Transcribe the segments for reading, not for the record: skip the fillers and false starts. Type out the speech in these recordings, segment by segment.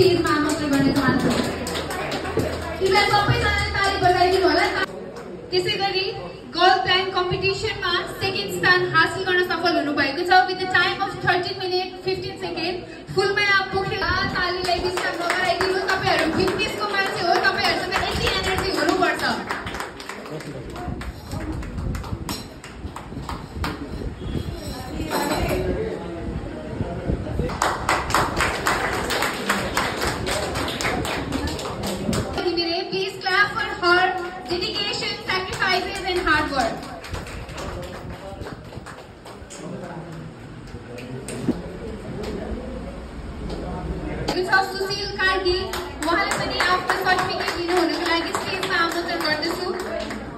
स्टेजमा आमन्त्रण गर्न चाहन्छु। कृपया सबैजनाले ताली बजाइदिनु होला। त्यसैगरी गर्ल प्लान कम्पिटिसनमा सेकेन्ड स्थान हासिल गर्न सफल हुनुभएको छ with the time of 13 minute 15 second Phulmaya Pokharel. तालीलाई विश्राम नगराइदिनु। तपाईहरु फिटनेसको मान्छे हो, तपाईहरुसँग यति एनर्जी हुनुपर्छ। Please clap for her dedication, sacrifices and hard work. Sushil Kargil उहाँले पनि आफ्नो सर्टिफिकेट लिनुहुनको लागि स्टेजमा आमन्त्रण गर्दछु।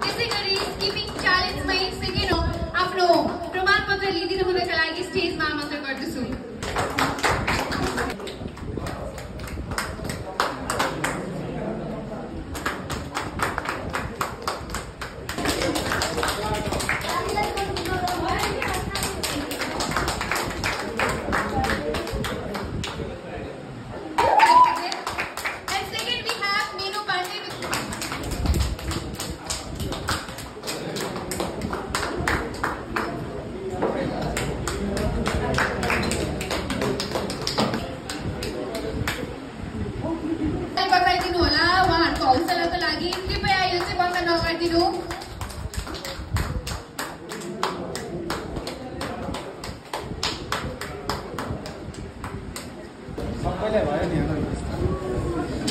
त्यसैगरी स्किपिङ च्यालेन्जमै सेकेन्ड आफ्नो प्रमाणपत्र लिदिनु हुनका लागि स्टेजमा आमन्त्रण गर्दछु।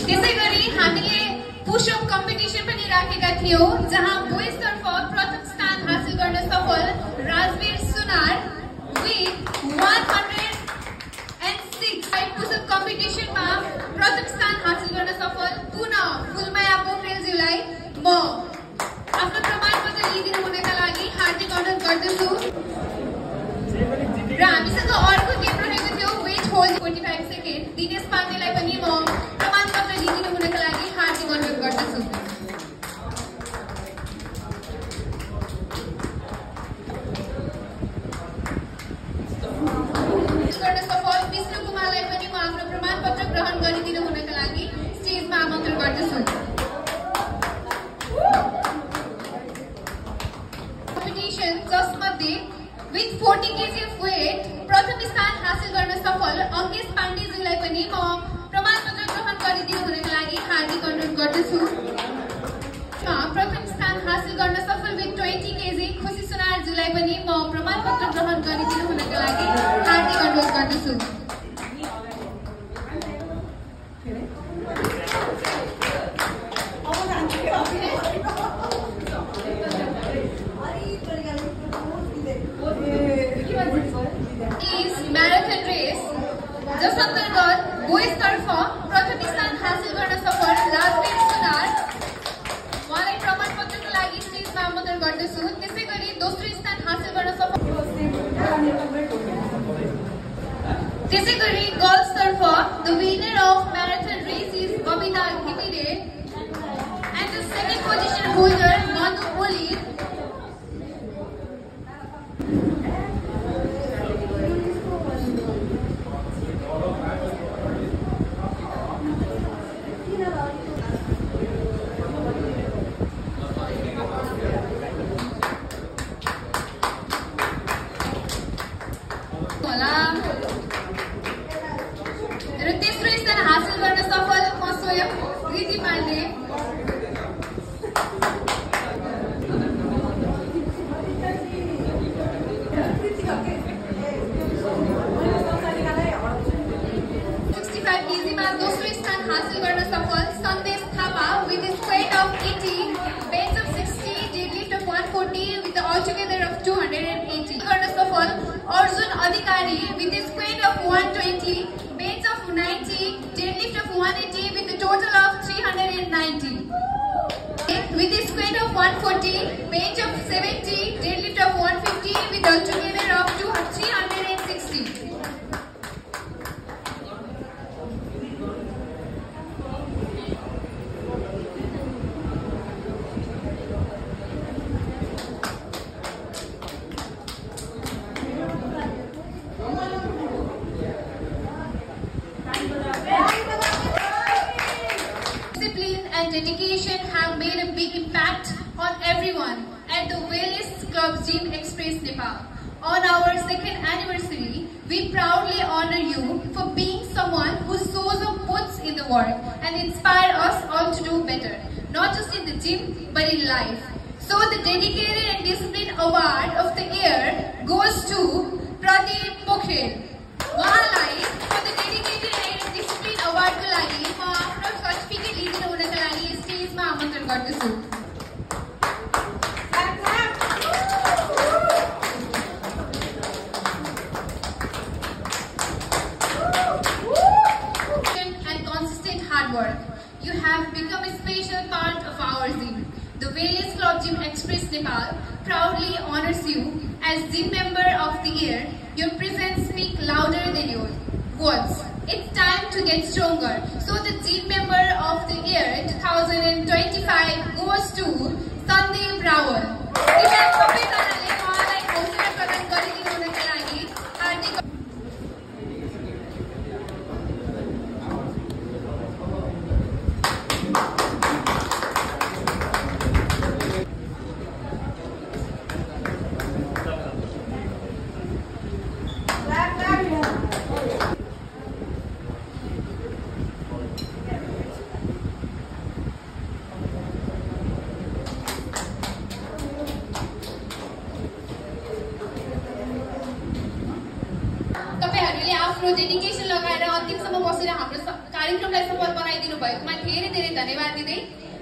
त्यसैगरी हामीले पुशअप कम्पिटिसन पनि राखेका थियौं जहाँ बोइज तर्फ प्रथम स्थान हासिल गर्न सफल राजवीर सुनार विथ 106 पुशअप कम्पिटिसनमा प्रथम स्थान हासिल गर्न सफल पुनः फुलमाया पोखरेलज्यूलाई म आफ्नो प्रमाणपत्र लिदिनु हुनका लागि हार्दिक अनुरोध गर्दछु। र हामीसँग अर्को गेम रहेको थियो वेट होल्ड 45 सेकेन्ड। दिनेश पाण्डेलाई पनि म प्रमाणपत्र लिदिनु हुनका लागि हार्दिक अनुरोध गर्दछु। गर्न सफल विष्णु कुमारलाई पनि म आफ्नो प्रमाणपत्र ग्रहण गरिदिनु हुनका लागि स्टेजमा आमन्त्रण गर्दछु। कम्पिटिसन जसमध्ये विथ 40 kg of weight प्रथम स्थान हासिल गर्न सफल अंकेश पाण्डेज्यूलाई पनि म प्रमाणपत्र ग्रहण गरिदिनु हुनका लागि हार्दिक अनुरोध गर्दछु। प्रथम स्थान हासिल गर्न सफल विथ 20 kg खुशी सुनारज्यूलाई पनि म प्रमाणपत्र ग्रहण गरिदिनु हुनका लागि हार्दिक अनुरोध गर्दछु। मैराथन रेस जस अंतर्गत बोइज तर्फ प्रथम स्थान हासिल गर्न सफल राजवीर सुनार उहाँलाई प्रमाणपत्रको लागि स्टेजमा आमन्त्रण गर्दछु। त्यसैगरी दोस्रो स्थान हासिल गर्न सफल त्यसैगरी गर्ल्स तर्फ the winner of marathon race is Babita Ghimire and the second position holder Manu Oli. र तेस्रो स्थान हासिल गर्न सफल म स्वयं कृति पाण्डे। केजीमा दोस्रो स्थान हासिल गर्न सफल Sandesh Thapa with squat of 80 bench of 60 deadlift of 140 with altogether of 280 गर्न सफल Arjun Adhikari with squat of 120 bench of 90 deadlift of 180 with a total of 390 with a squat of 140 bench of 70 deadlift of 150 with altogether of 360. and dedication have made a big impact on everyone at the Wellness Club Gym Express Nepal. On our second anniversary, we proudly honor you for being someone who shows up, puts in the work and inspire us all to do better, not just in the gym but in life. So the Dedicated and Disciplined Award of the Year goes to Pradeep Pokhrel. उहाँलाई for the Dedicated and Disciplined Award को लागि म आफ्नो certificate लिएर हुनका लागि स्टेजमा आमन्त्रण गर्दछु। And consistent hard work, you have become a special part of our gym. The Wellness Club Gym Express Nepal proudly honors you as Gym Member of the Year. Your presence speaks louder than your words. It's time to get stronger. So the Gym Member of the Year 2025 goes to Sandeep Rawal. आफ्नो dedication लगाएर अन्तिमसम्म बसेर हाम्रो कार्यक्रमलाई सफल बनाइदिनु भएकोमा धेरै धेरै धन्यवाद दिँदै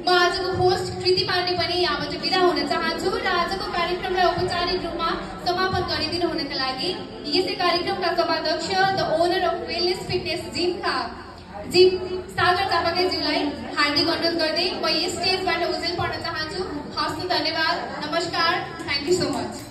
म आजको होस्ट कृति पाण्डे पनि यहाँबाट बिदा हुन चाहन्छु र आजको कार्यक्रमलाई औपचारिक रूपमा समापन गरिदिनु हुनका लागि यसै कार्यक्रमका सभाध्यक्ष the owner of wellness fitness gym Sagar चापाकेज्यूलाई हार्दिक अनुरोध गर्दै म यस स्टेजबाट उजेल पर्न चाहन्छु। हस्त धन्यवाद, नमस्कार, थ्यांक यू सो मच।